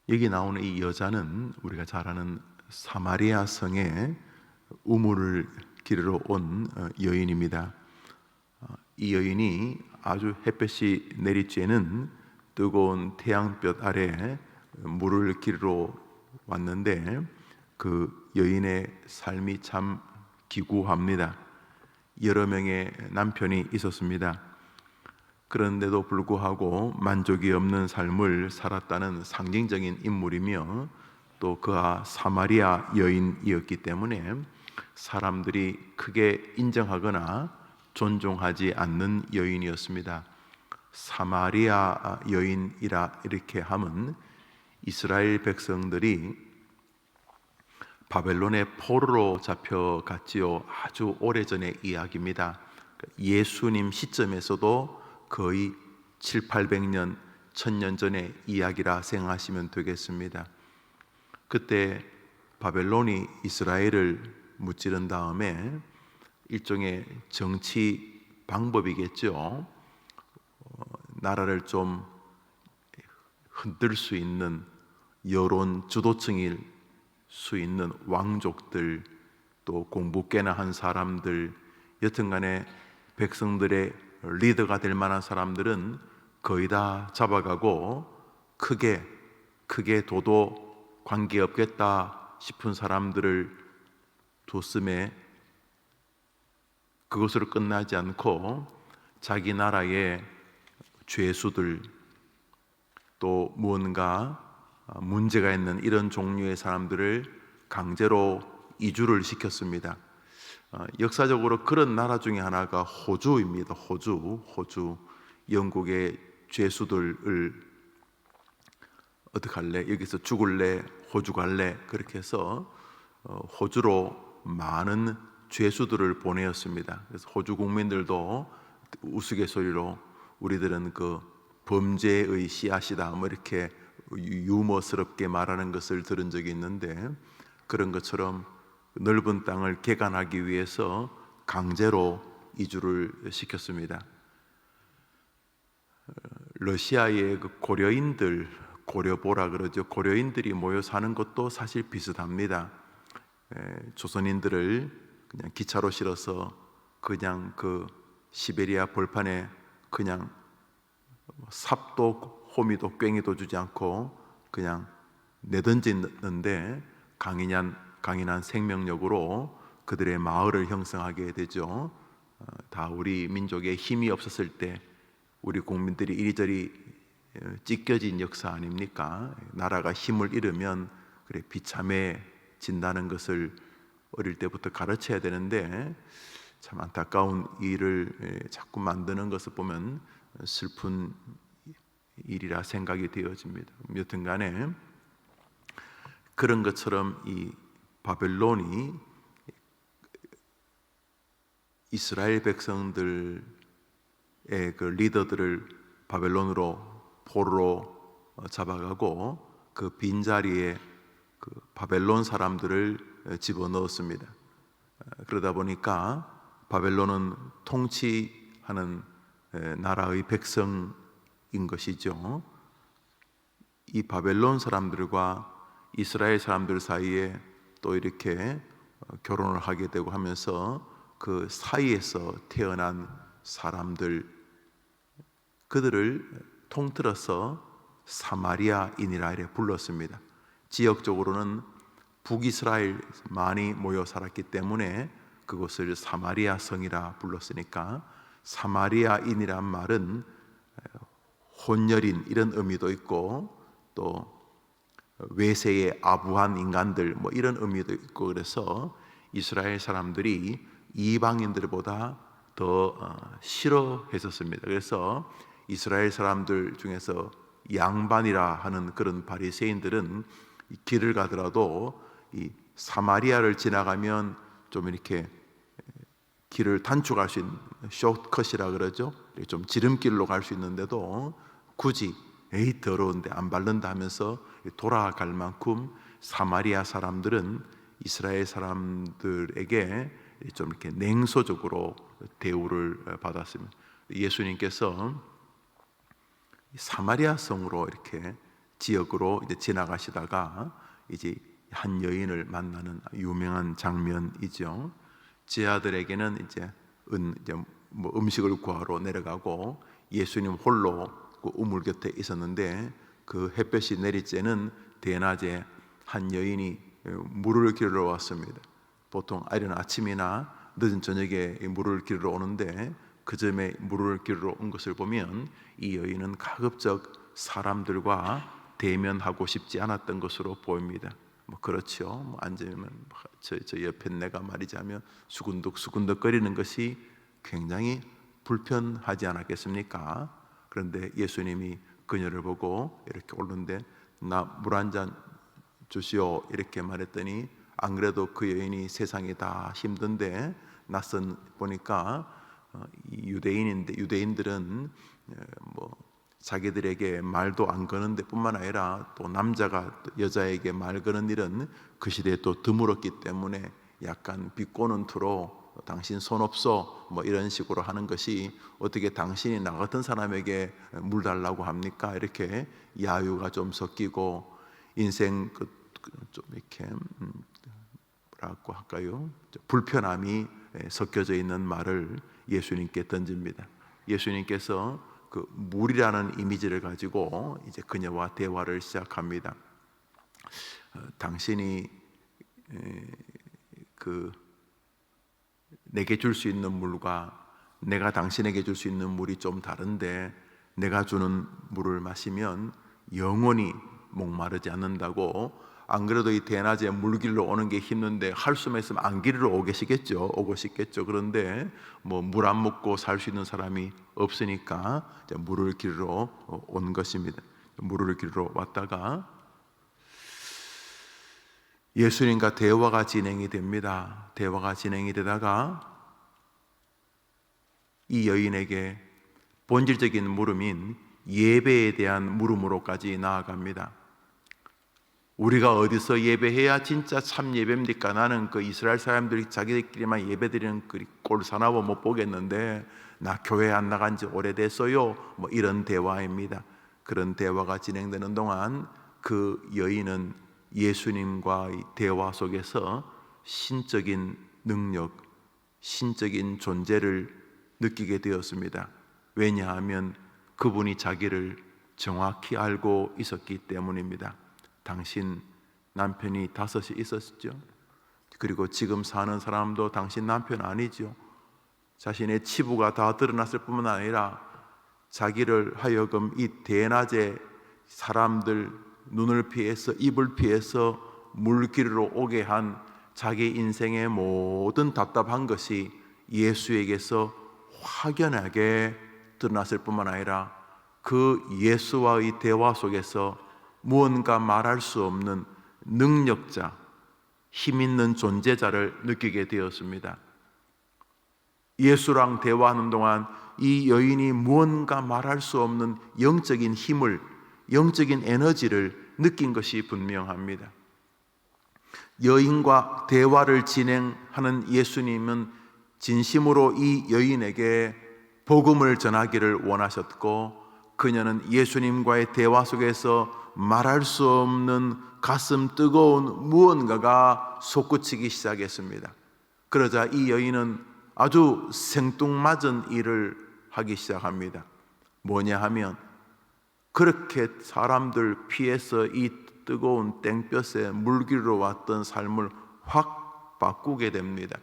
여기 나오는 이 여자는 우리가 잘 아는 사마리아 성에 우물을 기르러 온 여인입니다. 이 여인이 아주 햇볕이 내리쬐는 뜨거운 태양볕 아래 물을 기르러 왔는데 그 여인의 삶이 참 기구합니다. 여러 명의 남편이 있었습니다. 그런데도 불구하고 만족이 없는 삶을 살았다는 상징적인 인물이며 또 그가 사마리아 여인이었기 때문에 사람들이 크게 인정하거나 존중하지 않는 여인이었습니다. 사마리아 여인이라 이렇게 하면 이스라엘 백성들이 바벨론의 포로로 잡혀갔지요. 아주 오래전의 이야기입니다. 예수님 시점에서도 거의 7, 800년, 1000년 전의 이야기라 생각하시면 되겠습니다. 그때 바벨론이 이스라엘을 무찌른 다음에 일종의 정치 방법이겠죠. 나라를 좀 흔들 수 있는 여론 주도층일 수 있는 왕족들, 또 공부 꽤나 한 사람들, 여튼간에 백성들의 리더가 될 만한 사람들은 거의 다 잡아가고 크게 둬도 관계없겠다 싶은 사람들을 뒀음에 그것으로 끝나지 않고 자기 나라의 죄수들, 또 무언가 문제가 있는 이런 종류의 사람들을 강제로 이주를 시켰습니다. 역사적으로 그런 나라 중에 하나가 호주입니다. 호주. 영국의 죄수들을 어떡할래? 여기서 죽을래? 호주 갈래? 그렇게 해서 호주로 많은 죄수들을 보내었습니다. 그래서 호주 국민들도 우스갯소리로 우리들은 그 범죄의 씨앗이다 뭐 이렇게 유머스럽게 말하는 것을 들은 적이 있는데, 그런 것처럼 넓은 땅을 개간하기 위해서 강제로 이주를 시켰습니다. 러시아의 그 고려인들, 고려보라 그러죠. 고려인들이 모여 사는 것도 사실 비슷합니다. 조선인들을 그냥 기차로 실어서 그냥 그 시베리아 벌판에 그냥 삽도 호미도 괭이도 주지 않고 그냥 내던지는데 강인한 생명력으로 그들의 마을을 형성하게 되죠. 다 우리 민족의 힘이 없었을 때 우리 국민들이 이리저리 찢겨진 역사 아닙니까? 나라가 힘을 잃으면 그래 비참해진다는 것을 어릴 때부터 가르쳐야 되는데 참 안타까운 일을 자꾸 만드는 것을 보면 슬픈 일이라 생각이 되어집니다. 여튼간에 그런 것처럼 이 바벨론이 이스라엘 백성들의 그 리더들을 바벨론으로 포로로 잡아가고 그 빈자리에 그 바벨론 사람들을 집어넣었습니다. 그러다 보니까 바벨론은 통치하는 나라의 백성인 것이죠. 이 바벨론 사람들과 이스라엘 사람들 사이에 또 이렇게 결혼을 하게 되고 하면서 그 사이에서 태어난 사람들, 그들을 통틀어서 사마리아인이라 이렇게 불렀습니다. 지역적으로는 북이스라엘 많이 모여 살았기 때문에 그곳을 사마리아 성이라 불렀으니까 사마리아인이란 말은 혼혈인 이런 의미도 있고 또 외세의 아부한 인간들 뭐 이런 의미도 있고, 그래서 이스라엘 사람들이 이방인들보다 더 싫어했었습니다. 그래서 이스라엘 사람들 중에서 양반이라 하는 그런 바리새인들은 길을 가더라도 이 사마리아를 지나가면 좀 이렇게 길을 단축할 수 있는 숏컷이라 그러죠. 좀 지름길로 갈 수 있는데도 굳이 에이 더러운데 안 바른다 하면서 돌아갈 만큼 사마리아 사람들은 이스라엘 사람들에게 좀 이렇게 냉소적으로 대우를 받았습니다. 예수님께서 사마리아 성으로 이렇게 지역으로 이제 지나가시다가 이제 한 여인을 만나는 유명한 장면이죠. 제 아들에게는 이제 음식을 구하러 내려가고 예수님 홀로 그 우물 곁에 있었는데 그 햇볕이 내릴 때는 대낮에 한 여인이 물을 기르러 왔습니다. 보통 이른 아침이나 늦은 저녁에 물을 기르러 오는데 그 점에 물을 기르러 온 것을 보면 이 여인은 가급적 사람들과 대면하고 싶지 않았던 것으로 보입니다. 그렇죠. 앉으면 저 옆에 내가 말이자면 수군덕수군덕 거리는 것이 굉장히 불편하지 않았겠습니까? 그런데 예수님이 그녀를 보고 이렇게 오는데 나 물 한 잔 주시오 이렇게 말했더니 안 그래도 그 여인이 세상이 다 힘든데 낯선 보니까 유대인인데 유대인들은 자기들에게 말도 안 거는데 뿐만 아니라 또 남자가 여자에게 말 거는 일은 그 시대에 또 드물었기 때문에 약간 비꼬는 투로 당신 손 없어 이런 식으로 하는 것이 어떻게 당신이 나 같은 사람에게 물 달라고 합니까? 이렇게 야유가 좀 섞이고 인생 좀 이렇게 뭐라고 할까요? 불편함이 섞여져 있는 말을 예수님께 던집니다. 예수님께서 그 물이라는 이미지를 가지고 이제 그녀와 대화를 시작합니다. 당신이 내게 줄 수 있는 물과 내가 당신에게 줄 수 있는 물이 좀 다른데 내가 주는 물을 마시면 영원히 목마르지 않는다고. 안 그래도 이 대낮에 물 길러 오는 게 힘든데 할 수만 있으면 안 길러 오고 싶겠죠. 그런데 물 안 먹고 살 수 있는 사람이 없으니까 물을 길러 온 것입니다. 물을 길러 왔다가 예수님과 대화가 진행이 됩니다. 대화가 진행이 되다가 이 여인에게 본질적인 물음인 예배에 대한 물음으로까지 나아갑니다. 우리가 어디서 예배해야 진짜 참 예배입니까? 나는 그 이스라엘 사람들이 자기들끼리만 예배드리는 그 꼴사나워 못 보겠는데 나 교회 안 나간 지 오래됐어요. 이런 대화입니다. 그런 대화가 진행되는 동안 그 여인은 예수님과의 대화 속에서 신적인 능력, 신적인 존재를 느끼게 되었습니다. 왜냐하면 그분이 자기를 정확히 알고 있었기 때문입니다. 당신 남편이 5이 있었죠. 그리고 지금 사는 사람도 당신 남편 아니죠. 자신의 치부가 다 드러났을 뿐만 아니라 자기를 하여금 이 대낮에 사람들 눈을 피해서 입을 피해서 물길로 오게 한 자기 인생의 모든 답답한 것이 예수에게서 확연하게 드러났을 뿐만 아니라 그 예수와의 대화 속에서 무언가 말할 수 없는 능력자, 힘 있는 존재자를 느끼게 되었습니다. 예수랑 대화하는 동안 이 여인이 무언가 말할 수 없는 영적인 힘을, 영적인 에너지를 느낀 것이 분명합니다. 여인과 대화를 진행하는 예수님은 진심으로 이 여인에게 복음을 전하기를 원하셨고, 그녀는 예수님과의 대화 속에서 말할 수 없는 가슴 뜨거운 무언가가 솟구치기 시작했습니다. 그러자 이 여인은 아주 생뚱맞은 일을 하기 시작합니다. 뭐냐 하면 그렇게 사람들 피해서 이 뜨거운 땡볕에 물길로 왔던 삶을 확 바꾸게 됩니다.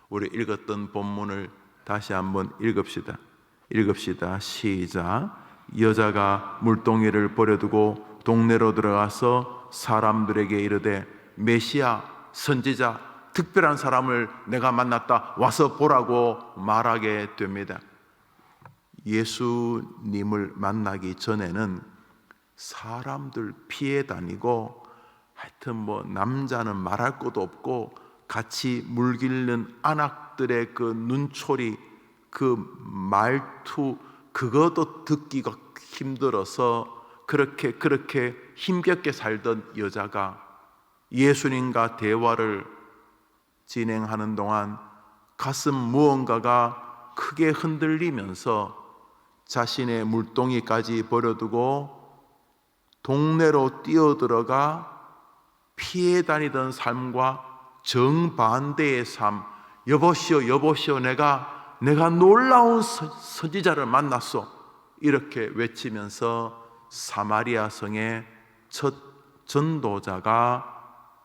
우리 읽었던 본문을 다시 한번 읽읍시다. 시작. 여자가 물동이를 버려두고 동네로 들어가서 사람들에게 이르되 메시아, 선지자, 특별한 사람을 내가 만났다, 와서 보라고 말하게 됩니다. 예수님을 만나기 전에는 사람들 피해 다니고 하여튼 남자는 말할 것도 없고 같이 물 길는 안악들의 그 눈초리, 그 말투, 그것도 듣기가 힘들어서 그렇게 힘겹게 살던 여자가 예수님과 대화를 진행하는 동안 가슴 무언가가 크게 흔들리면서 자신의 물동이까지 버려두고 동네로 뛰어들어가 피해 다니던 삶과 정반대의 삶, 여보시오 여보시오 내가 놀라운 선지자를 만났소, 이렇게 외치면서 사마리아 성의 첫 전도자가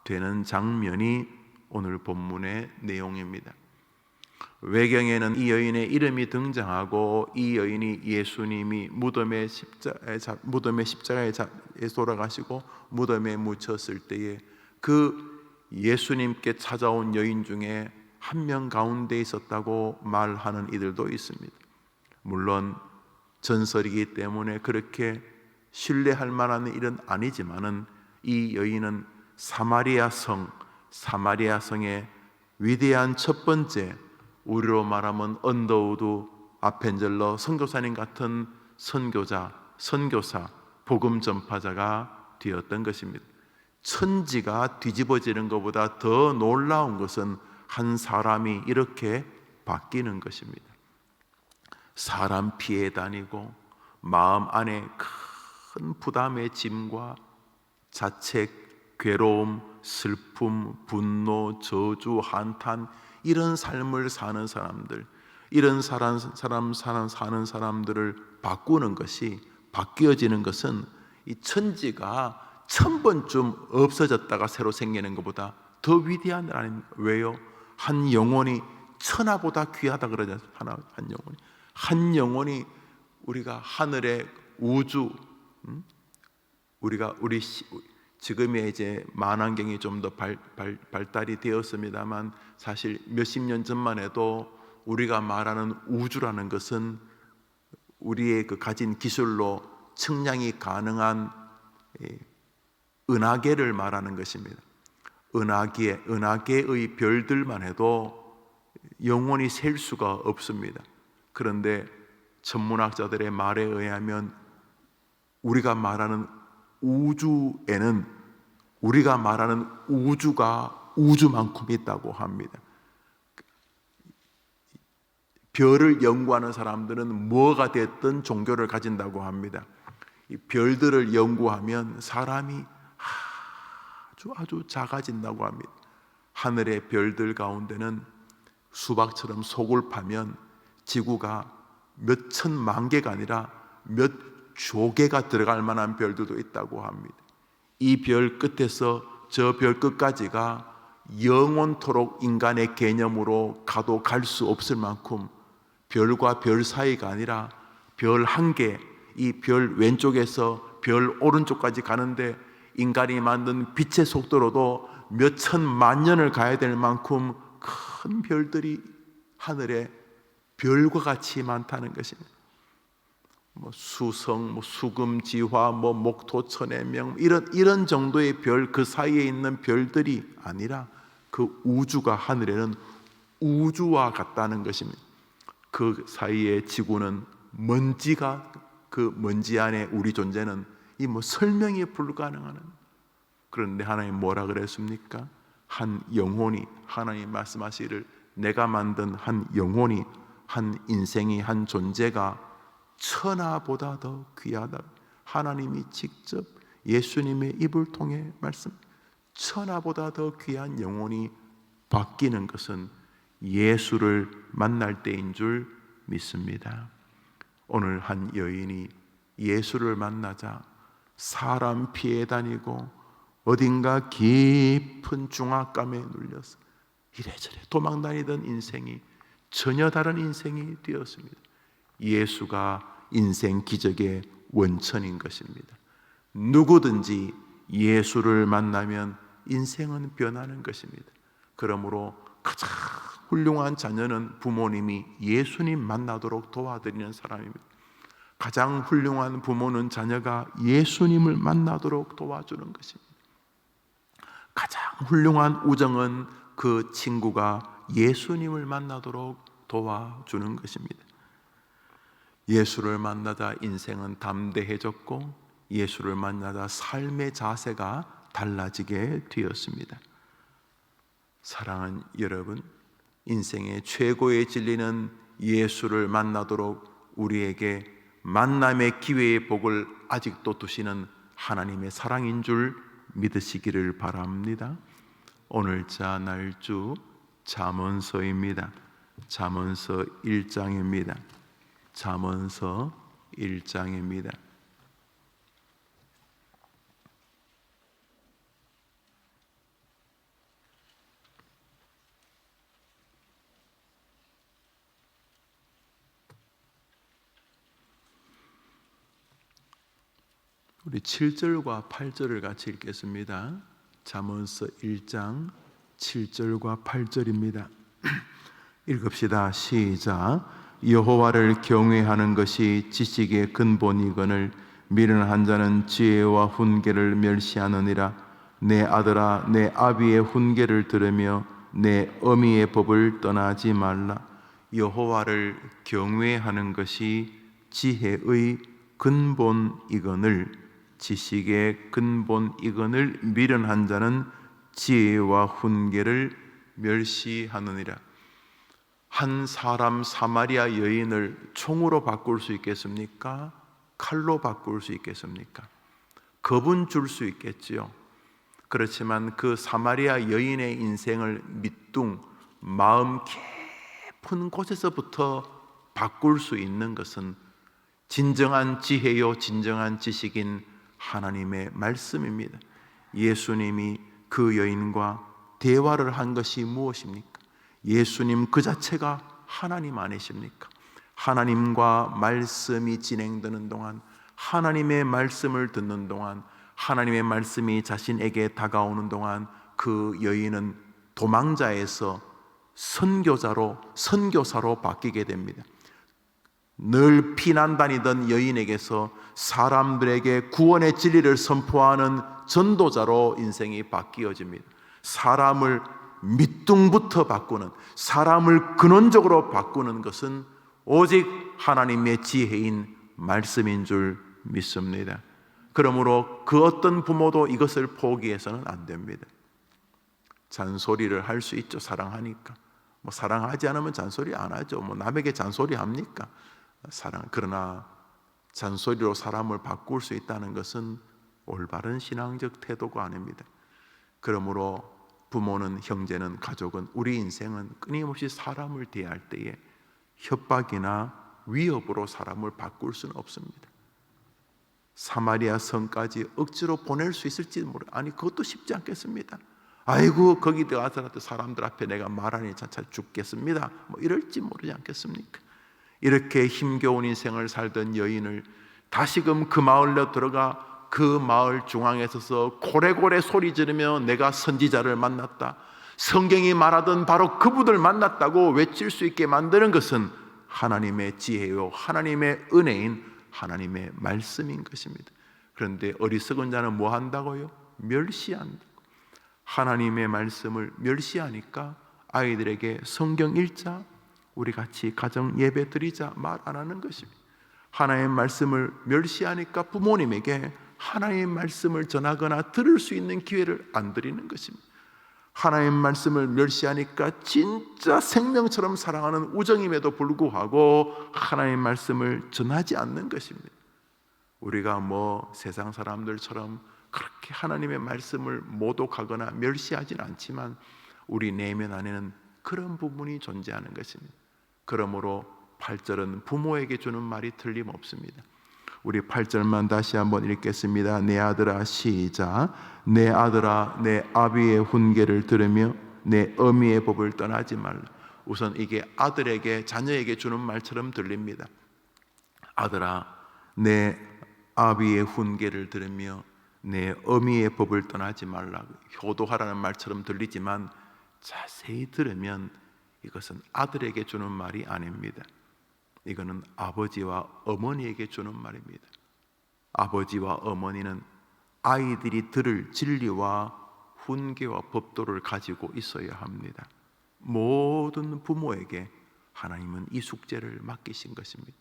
되는 장면이 오늘 본문의 내용입니다. 외경에는 이 여인의 이름이 등장하고, 이 여인이 예수님이 무덤의 십자가에 돌아가시고 무덤에 묻혔을 때에 그 예수님께 찾아온 여인 중에 한 명 가운데 있었다고 말하는 이들도 있습니다. 물론 전설이기 때문에 그렇게 신뢰할 만한 일은 아니지만은, 이 여인은 사마리아 성의 위대한 첫 번째, 우리로 말하면 언더우드 아펜젤러 선교사님 같은 선교사, 복음 전파자가 되었던 것입니다. 천지가 뒤집어지는 것보다 더 놀라운 것은 한 사람이 이렇게 바뀌는 것입니다. 사람 피해 다니고 마음 안에 큰 부담의 짐과 자책, 괴로움, 슬픔, 분노, 저주, 한탄, 이런 삶을 사는 사람들, 이런 사는 사람들을 바뀌어지는 것은 이 천지가 1000번쯤 없어졌다가 새로 생기는 것보다 더 위대한 일 아닙니까? 왜요? 한 영혼이 천하보다 귀하다 그러잖아요. 한 영혼이 우리가 하늘의 우주, 우리 지금의 이제 만안경이 좀 더 발달이 되었습니다만, 사실 몇십 년 전만 해도 우리가 말하는 우주라는 것은 우리의 그 가진 기술로 측량이 가능한 은하계를 말하는 것입니다. 은하계의 별들만 해도 영원히 셀 수가 없습니다. 그런데 천문학자들의 말에 의하면 우리가 말하는 우주에는 우리가 말하는 우주가 우주만큼 있다고 합니다. 별을 연구하는 사람들은 뭐가 됐든 종교를 가진다고 합니다. 이 별들을 연구하면 사람이 아주 작아진다고 합니다. 하늘의 별들 가운데는 수박처럼 속을 파면 지구가 몇 천만 개가 아니라 몇 조개가 들어갈 만한 별들도 있다고 합니다. 이 별 끝에서 저 별 끝까지가 영원토록 인간의 개념으로 가도 갈 수 없을 만큼, 별과 별 사이가 아니라 별 한 개, 이 별 왼쪽에서 별 오른쪽까지 가는데 인간이 만든 빛의 속도로도 몇 천만 년을 가야 될 만큼 큰 별들이 하늘에 별과 같이 많다는 것입니다. 수성, 수금지화, 목토, 천해명, 이런 정도의 별, 그 사이에 있는 별들이 아니라 그 우주가, 하늘에는 우주와 같다는 것입니다. 그 사이에 지구는 먼지가, 그 먼지 안에 우리 존재는 설명이 불가능한. 그런데 하나님 뭐라 그랬습니까? 한 영혼이, 하나님 말씀하시기를 내가 만든 한 영혼이, 한 인생이, 한 존재가 천하보다 더 귀하다. 하나님이 직접 예수님의 입을 통해 말씀, 천하보다 더 귀한 영혼이 바뀌는 것은 예수를 만날 때인 줄 믿습니다. 오늘 한 여인이 예수를 만나자 사람 피해 다니고 어딘가 깊은 중압감에 눌려서 이래저래 도망다니던 인생이 전혀 다른 인생이 되었습니다. 예수가 인생 기적의 원천인 것입니다. 누구든지 예수를 만나면 인생은 변하는 것입니다. 그러므로 가장 훌륭한 자녀는 부모님이 예수님 만나도록 도와드리는 사람입니다. 가장 훌륭한 부모는 자녀가 예수님을 만나도록 도와주는 것입니다. 가장 훌륭한 우정은 그 친구가 예수님을 만나도록 도와주는 것입니다. 예수를 만나다 인생은 담대해졌고, 예수를 만나다 삶의 자세가 달라지게 되었습니다. 사랑하는 여러분, 인생의 최고의 진리는 예수를 만나도록 우리에게 만남의 기회의 복을 아직도 두시는 하나님의 사랑인 줄 믿으시기를 바랍니다. 오늘자 날주 잠언서입니다. 잠언서 1장입니다. 잠언서 1장입니다. 우리 7절과 8절을 같이 읽겠습니다. 잠언서 1장 7절과 8절입니다. 읽읍시다. 시작. 여호와를 경외하는 것이 지식의 근본이거늘 미련한 자는 지혜와 훈계를 멸시하느니라. 내 아들아, 내 아비의 훈계를 들으며 내 어미의 법을 떠나지 말라. 여호와를 경외하는 것이 지혜의 근본이거늘 지식의 근본이거늘 미련한 자는 지혜와 훈계를 멸시하느니라. 한 사람 사마리아 여인을 총으로 바꿀 수 있겠습니까? 칼로 바꿀 수 있겠습니까? 겁은 줄 수 있겠지요. 그렇지만 그 사마리아 여인의 인생을 밑둥 마음 깊은 곳에서부터 바꿀 수 있는 것은 진정한 지혜요 진정한 지식인 하나님의 말씀입니다. 예수님이 그 여인과 대화를 한 것이 무엇입니까? 예수님 그 자체가 하나님 아니십니까? 하나님과 말씀이 진행되는 동안, 하나님의 말씀을 듣는 동안, 하나님의 말씀이 자신에게 다가오는 동안 그 여인은 도망자에서 선교사로 바뀌게 됩니다. 늘 피난 다니던 여인에게서 사람들에게 구원의 진리를 선포하는 전도자로 인생이 바뀌어집니다. 사람을 밑둥부터 바꾸는, 사람을 근원적으로 바꾸는 것은 오직 하나님의 지혜인 말씀인 줄 믿습니다. 그러므로 그 어떤 부모도 이것을 포기해서는 안 됩니다. 잔소리를 할 수 있죠. 사랑하니까. 사랑하지 않으면 잔소리 안 하죠. 남에게 잔소리 합니까? 그러나 잔소리로 사람을 바꿀 수 있다는 것은 올바른 신앙적 태도가 아닙니다. 그러므로 부모는, 형제는, 가족은, 우리 인생은 끊임없이 사람을 대할 때에 협박이나 위협으로 사람을 바꿀 수는 없습니다. 사마리아 성까지 억지로 보낼 수 있을지 그것도 쉽지 않겠습니다. 아이고 거기 가서라도 사람들 앞에 내가 말하니 잘 죽겠습니다. 이럴지 모르지 않겠습니까? 이렇게 힘겨운 인생을 살던 여인을 다시금 그 마을로 들어가 그 마을 중앙에 서서 고래고래 소리 지르며 내가 선지자를 만났다, 성경이 말하던 바로 그분을 만났다고 외칠 수 있게 만드는 것은 하나님의 지혜요 하나님의 은혜인 하나님의 말씀인 것입니다. 그런데 어리석은 자는 뭐 한다고요? 멸시한다. 하나님의 말씀을 멸시하니까 아이들에게 성경 읽자, 우리 같이 가정 예배 드리자 말 안 하는 것입니다. 하나님의 말씀을 멸시하니까 부모님에게 하나님의 말씀을 전하거나 들을 수 있는 기회를 안 드리는 것입니다. 하나님의 말씀을 멸시하니까 진짜 생명처럼 사랑하는 우정임에도 불구하고 하나님의 말씀을 전하지 않는 것입니다. 우리가 세상 사람들처럼 그렇게 하나님의 말씀을 모독하거나 멸시하지는 않지만 우리 내면 안에는 그런 부분이 존재하는 것입니다. 그러므로 8절은 부모에게 주는 말이 틀림없습니다. 우리 8절만 다시 한번 읽겠습니다. 내 아들아, 시작. 내 아들아, 내 아비의 훈계를 들으며 내 어미의 법을 떠나지 말라. 우선 이게 아들에게, 자녀에게 주는 말처럼 들립니다. 아들아, 내 아비의 훈계를 들으며 내 어미의 법을 떠나지 말라. 효도하라는 말처럼 들리지만 자세히 들으면 이것은 아들에게 주는 말이 아닙니다. 이거는 아버지와 어머니에게 주는 말입니다. 아버지와 어머니는 아이들이 들을 진리와 훈계와 법도를 가지고 있어야 합니다. 모든 부모에게 하나님은 이 숙제를 맡기신 것입니다.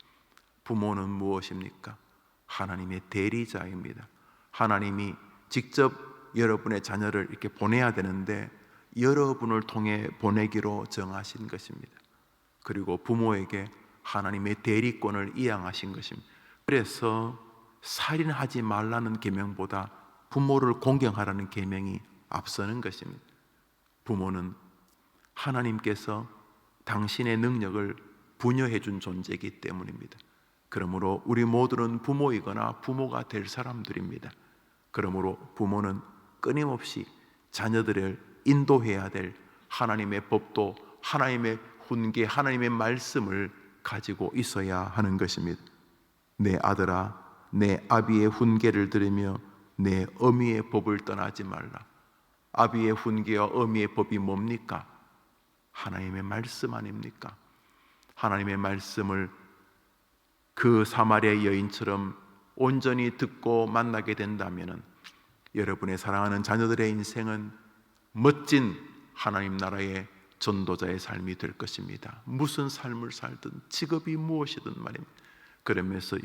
부모는 무엇입니까? 하나님의 대리자입니다. 하나님이 직접 여러분의 자녀를 이렇게 보내야 되는데 여러분을 통해 보내기로 정하신 것입니다. 그리고 부모에게 하나님의 대리권을 이양하신 것입니다. 그래서 살인하지 말라는 계명보다 부모를 공경하라는 계명이 앞서는 것입니다. 부모는 하나님께서 당신의 능력을 부여해 준 존재이기 때문입니다. 그러므로 우리 모두는 부모이거나 부모가 될 사람들입니다. 그러므로 부모는 끊임없이 자녀들을 인도해야 될 하나님의 법도, 하나님의 훈계, 하나님의 말씀을 가지고 있어야 하는 것입니다. 내 아들아, 내 아비의 훈계를 들으며 내 어미의 법을 떠나지 말라. 아비의 훈계와 어미의 법이 뭡니까? 하나님의 말씀 아닙니까? 하나님의 말씀을 그 사마리아 여인처럼 온전히 듣고 만나게 된다면 여러분의 사랑하는 자녀들의 인생은 멋진 하나님 나라의 전도자의 삶이 될 것입니다. 무슨 삶을 살든 직업이 무엇이든 말입니다. 그러면서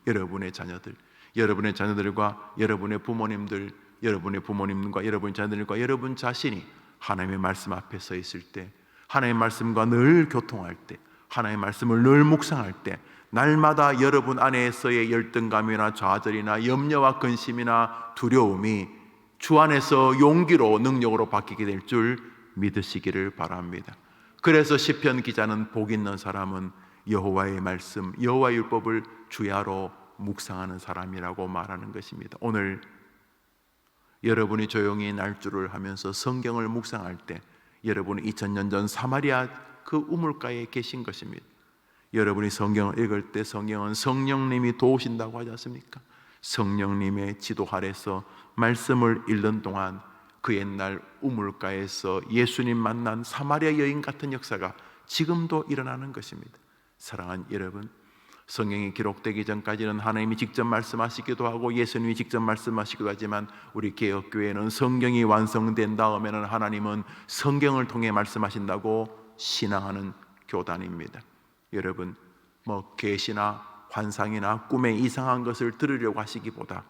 여러분의 자녀들, 여러분의 자녀들과 여러분의 부모님들, 여러분의 부모님과 여러분의 자녀들과 여러분 자신이 하나님의 말씀 앞에 서 있을 때, 하나님의 말씀과 늘 교통할 때, 하나님의 말씀을 늘 묵상할 때 날마다 여러분 안에서의 열등감이나 좌절이나 염려와 근심이나 두려움이 주 안에서 용기로 능력으로 바뀌게 될 줄 믿으시기를 바랍니다. 그래서 시편 기자는 복 있는 사람은 여호와의 말씀, 여호와의 율법을 주야로 묵상하는 사람이라고 말하는 것입니다. 오늘 여러분이 조용히 날주를 하면서 성경을 묵상할 때 여러분은 2000년 전 사마리아 그 우물가에 계신 것입니다. 여러분이 성경을 읽을 때 성경은 성령님이 도우신다고 하지 않습니까? 성령님의 지도 아래서 말씀을 읽는 동안 그 옛날 우물가에서 예수님 만난 사마리아 여인 같은 역사가 지금도 일어나는 것입니다. 사랑하는 여러분, 성경이 기록되기 전까지는 하나님이 직접 말씀하시기도 하고 예수님이 직접 말씀하시기도 하지만 우리 개혁교회는 성경이 완성된 다음에는 하나님은 성경을 통해 말씀하신다고 신앙하는 교단입니다. 여러분, 계시나 환상이나 꿈에 이상한 것을 들으려고 하시기보다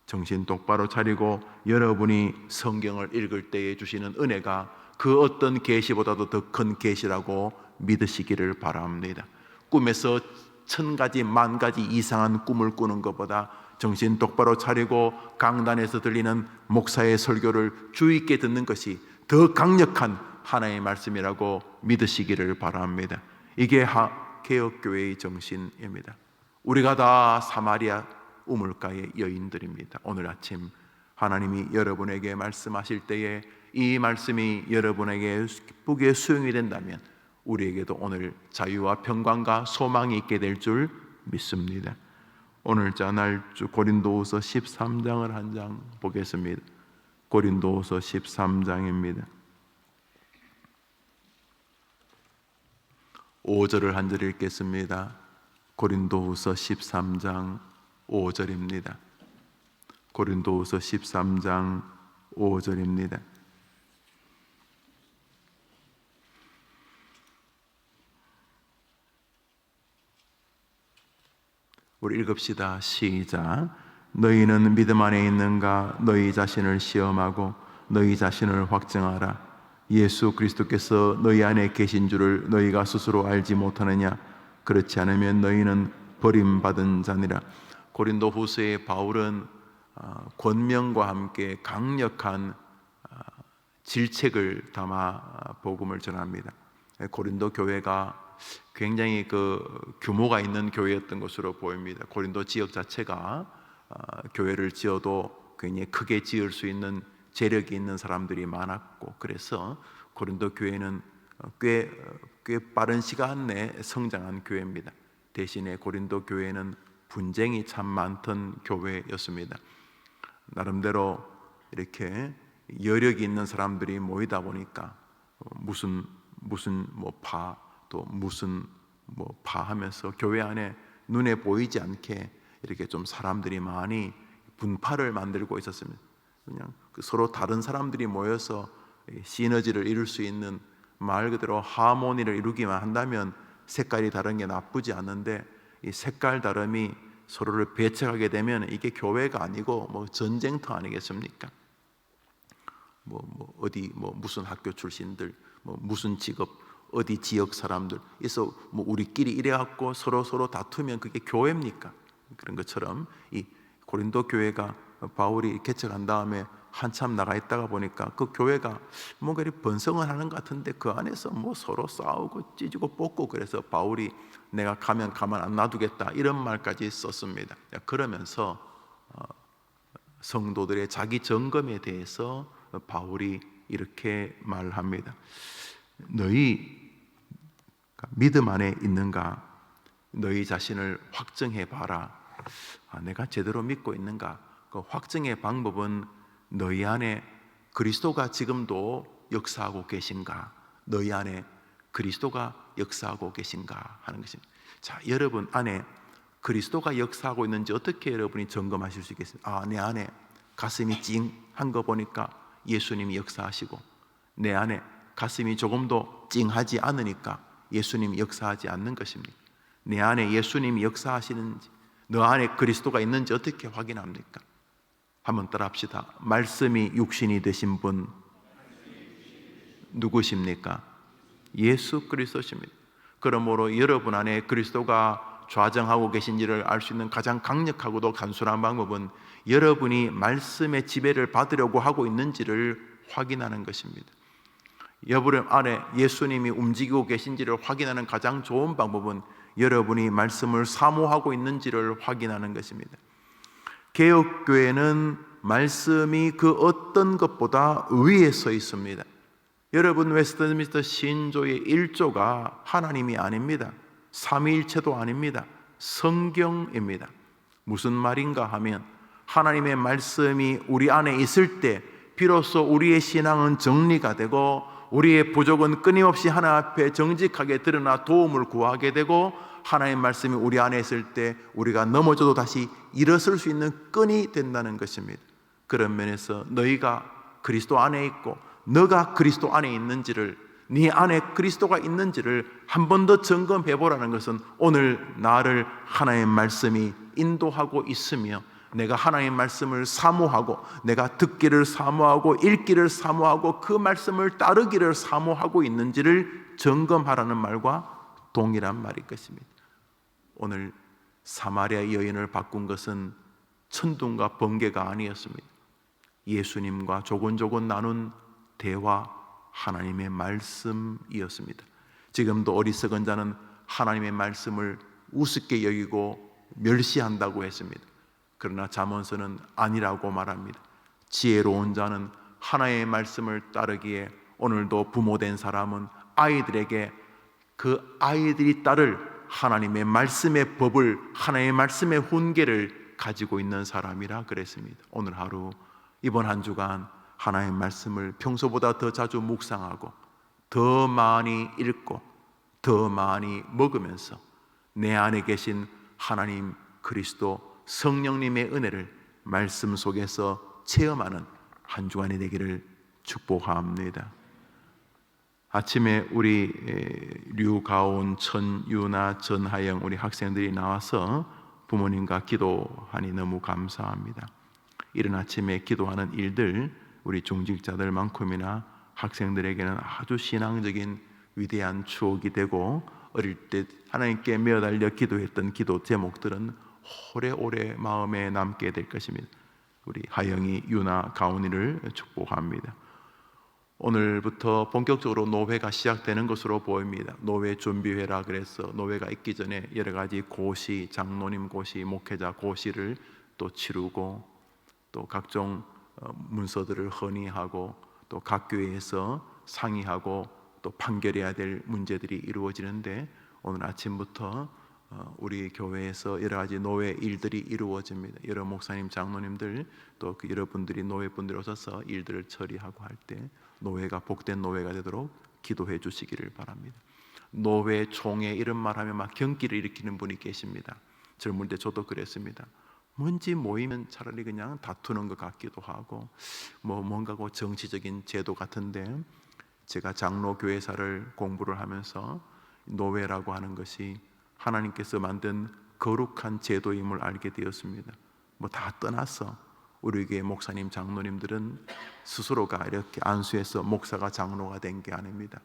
정신 똑바로 차리고 여러분이 성경을 읽을 때에 주시는 은혜가 그 어떤 계시보다도 더 큰 계시라고 믿으시기를 바랍니다. 꿈에서 1000가지, 10,000가지 이상한 꿈을 꾸는 것보다 정신 똑바로 차리고 강단에서 들리는 목사의 설교를 주의 있게 듣는 것이 더 강력한 하나님의 말씀이라고 믿으시기를 바랍니다. 이게 개혁교회의 정신입니다. 우리가 다 사마리아 우물가의 여인들입니다. 오늘 아침 하나님이 여러분에게 말씀하실 때에 이 말씀이 여러분에게 기쁘게 수용이 된다면 우리에게도 오늘 자유와 평강과 소망이 있게 될 줄 믿습니다. 오늘 날주 고린도후서 13장을 한 장 보겠습니다. 고린도후서 13장입니다. 5절을 한 절 읽겠습니다. 고린도후서 13장 5절입니다. 고린도후서 13장 5절입니다. 우리 읽읍시다. 시작. 너희는 믿음 안에 있는가? 너희 자신을 시험하고 너희 자신을 확증하라. 예수 그리스도께서 너희 안에 계신 줄을 너희가 스스로 알지 못하느냐? 그렇지 않으면 너희는 버림받은 자니라. 고린도 후서의 바울은 권명과 함께 강력한 질책을 담아 복음을 전합니다. 고린도 교회가 굉장히 규모가 있는 교회였던 것으로 보입니다. 고린도 지역 자체가 교회를 지어도 굉장히 크게 지을 수 있는 재력이 있는 사람들이 많았고, 그래서 고린도 교회는 꽤 빠른 시간 내에 성장한 교회입니다. 대신에 고린도 교회는 분쟁이 참 많던 교회였습니다. 나름대로 이렇게 여력이 있는 사람들이 모이다 보니까 무슨 파 또 무슨 파 하면서 교회 안에 눈에 보이지 않게 이렇게 좀 사람들이 많이 분파를 만들고 있었습니다. 그냥 서로 다른 사람들이 모여서 시너지를 이룰 수 있는, 말 그대로 하모니를 이루기만 한다면 색깔이 다른 게 나쁘지 않은데, 이 색깔 다름이 서로를 배척하게 되면 이게 교회가 아니고 전쟁터 아니겠습니까? 어디 무슨 학교 출신들, 무슨 직업, 어디 지역 사람들, 그래서 우리끼리 이래갖고 서로 다투면 그게 교회입니까? 그런 것처럼 이 고린도 교회가 바울이 개척한 다음에 한참 나가 있다가 보니까 그 교회가 뭔가 이렇게 번성을 하는 것 같은데 그 안에서 뭐 서로 싸우고 찢고 뽑고, 그래서 바울이 내가 가면 가만 안 놔두겠다 이런 말까지 썼습니다. 그러면서 성도들의 자기 점검에 대해서 바울이 이렇게 말합니다. 너희 믿음 안에 있는가? 너희 자신을 확정해 봐라. 내가 제대로 믿고 있는가? 그 확정의 방법은 너희 안에 그리스도가 지금도 역사하고 계신가? 너희 안에 그리스도가 역사하고 계신가 하는 것입니다. 자, 여러분 안에 그리스도가 역사하고 있는지 어떻게 여러분이 점검하실 수 있겠습니까? 내 안에 가슴이 찡한 거 보니까 예수님이 역사하시고, 내 안에 가슴이 조금도 찡하지 않으니까 예수님이 역사하지 않는 것입니다. 내 안에 예수님이 역사하시는지, 너 안에 그리스도가 있는지 어떻게 확인합니까? 한번 따라 합시다. 말씀이 육신이 되신 분 누구십니까? 예수 그리스도십니다. 그러므로 여러분 안에 그리스도가 좌정하고 계신지를 알 수 있는 가장 강력하고도 단순한 방법은 여러분이 말씀의 지배를 받으려고 하고 있는지를 확인하는 것입니다. 여러분 안에 예수님이 움직이고 계신지를 확인하는 가장 좋은 방법은 여러분이 말씀을 사모하고 있는지를 확인하는 것입니다. 개혁교회는 말씀이 그 어떤 것보다 위에 서 있습니다. 여러분, 웨스트민스터 신조의 1조가 하나님이 아닙니다. 삼위일체도 아닙니다. 성경입니다. 무슨 말인가 하면 하나님의 말씀이 우리 안에 있을 때 비로소 우리의 신앙은 정리가 되고 우리의 부족은 끊임없이 하나님 앞에 정직하게 드러나 도움을 구하게 되고, 하나님의 말씀이 우리 안에 있을 때 우리가 넘어져도 다시 일어설 수 있는 끈이 된다는 것입니다. 그런 면에서 너희가 그리스도 안에 있고 너가 그리스도 안에 있는지를, 네 안에 그리스도가 있는지를 한 번 더 점검해 보라는 것은 오늘 나를 하나님의 말씀이 인도하고 있으며 내가 하나님의 말씀을 사모하고 내가 듣기를 사모하고 읽기를 사모하고 그 말씀을 따르기를 사모하고 있는지를 점검하라는 말과 동일한 말일 것입니다. 오늘 사마리아 여인을 바꾼 것은 천둥과 번개가 아니었습니다. 예수님과 조곤조곤 나눈 대화, 하나님의 말씀이었습니다. 지금도 어리석은 자는 하나님의 말씀을 우습게 여기고 멸시한다고 했습니다. 그러나 잠언서는 아니라고 말합니다. 지혜로운 자는 하나님의 말씀을 따르기에 오늘도 부모된 사람은 아이들에게 그 아이들이 따를 하나님의 말씀의 법을, 하나님의 말씀의 훈계를 가지고 있는 사람이라 그랬습니다. 오늘 하루, 이번 한 주간 하나님의 말씀을 평소보다 더 자주 묵상하고 더 많이 읽고 더 많이 먹으면서 내 안에 계신 하나님 그리스도 성령님의 은혜를 말씀 속에서 체험하는 한 주간이 되기를 축복합니다. 아침에 우리 류가온, 천유나, 전하영 우리 학생들이 나와서 부모님과 기도하니 너무 감사합니다. 이른 아침에 기도하는 일들 우리 중직자들만큼이나 학생들에게는 아주 신앙적인 위대한 추억이 되고, 어릴 때 하나님께 매어달려 기도했던 기도 제목들은 오래오래 마음에 남게 될 것입니다. 우리 하영이, 유나, 가온이를 축복합니다. 오늘부터 본격적으로 노회가 시작되는 것으로 보입니다. 노회 준비회라 그래서 노회가 있기 전에 여러 가지 고시, 장로님 고시, 목회자 고시를 또 치르고 또 각종 문서들을 헌의하고 또 각 교회에서 상의하고 또 판결해야 될 문제들이 이루어지는데, 오늘 아침부터 우리 교회에서 여러 가지 노회 일들이 이루어집니다. 여러 목사님, 장로님들 또 그 여러분들이 노회분들 오셔서 일들을 처리하고 할 때 노회가 복된 노회가 되도록 기도해 주시기를 바랍니다. 노회 총회 이런 말하면 막 경기를 일으키는 분이 계십니다. 젊을 때 저도 그랬습니다. 뭔지 모이면 차라리 그냥 다투는 것 같기도 하고 뭔가 정치적인 제도 같은데, 제가 장로 교회사를 공부를 하면서 노회라고 하는 것이 하나님께서 만든 거룩한 제도임을 알게 되었습니다. 다 떠나서 우리 교회 목사님, 장로님들은 스스로가 이렇게 안수해서 목사가 장로가 된 게 아닙니다.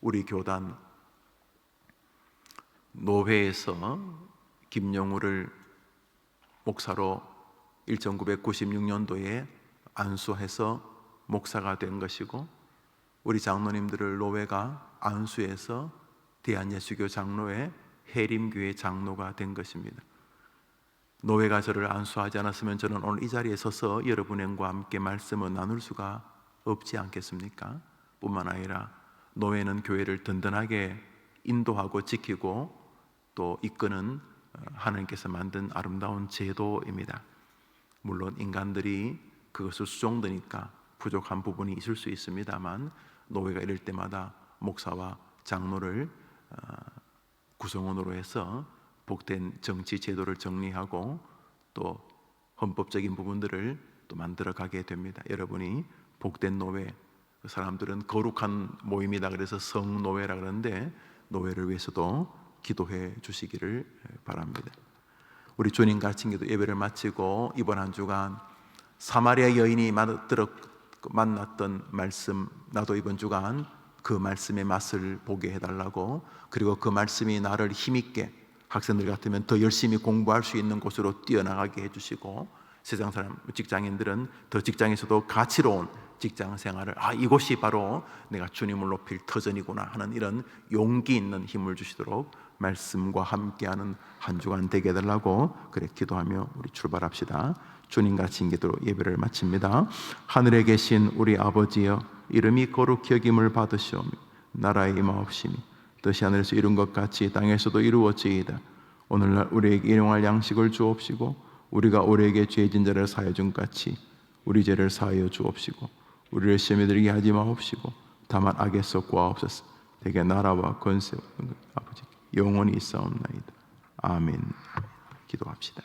우리 교단 노회에서 김영우를 목사로 1996년도에 안수해서 목사가 된 것이고, 우리 장로님들을 노회가 안수해서 대한예수교 장로회 해림교회 장로가 된 것입니다. 노회가 저를 안수하지 않았으면 저는 오늘 이 자리에 서서 여러분과 함께 말씀을 나눌 수가 없지 않겠습니까? 뿐만 아니라 노회는 교회를 든든하게 인도하고 지키고 또 이끄는 하나님께서 만든 아름다운 제도입니다. 물론 인간들이 그것을 수종드니까 부족한 부분이 있을 수 있습니다만, 노회가 이럴 때마다 목사와 장로를 구성원으로 해서 복된 정치 제도를 정리하고 또 헌법적인 부분들을 또 만들어가게 됩니다. 여러분이 복된 노회, 사람들은 거룩한 모임이다 그래서 성노회라 그러는데 노회를 위해서도 기도해 주시기를 바랍니다. 우리 주님 가르침기도 예배를 마치고 이번 한 주간 사마리아 여인이 만났던 말씀, 나도 이번 주간 그 말씀의 맛을 보게 해달라고, 그리고 그 말씀이 나를 힘있게 학생들 같으면 더 열심히 공부할 수 있는 곳으로 뛰어나가게 해주시고, 세상 사람 직장인들은 더 직장에서도 가치로운 직장 생활을 이곳이 바로 내가 주님을 높일 터전이구나 하는 이런 용기 있는 힘을 주시도록 말씀과 함께하는 한 주간 되게 해달라고 그래 기도하며 우리 출발합시다. 주님 같이 기도로 예배를 마칩니다. 하늘에 계신 우리 아버지여, 이름이 거룩히 여김을 받으시오며 나라의 임하옵시며 뜻이 하늘에서 이룬 것 같이 땅에서도 이루어지이다. 오늘날 우리에게 일용할 양식을 주옵시고, 우리가 우리에게 죄진 자를 사하여 준 같이 우리 죄를 사하여 주옵시고, 우리를 시험에 들게 하지 마옵시고 다만 악에서 구하옵소서. 대개 나라와 권세와 아버지 영원히 있사옵나이다. 아멘. 기도합시다.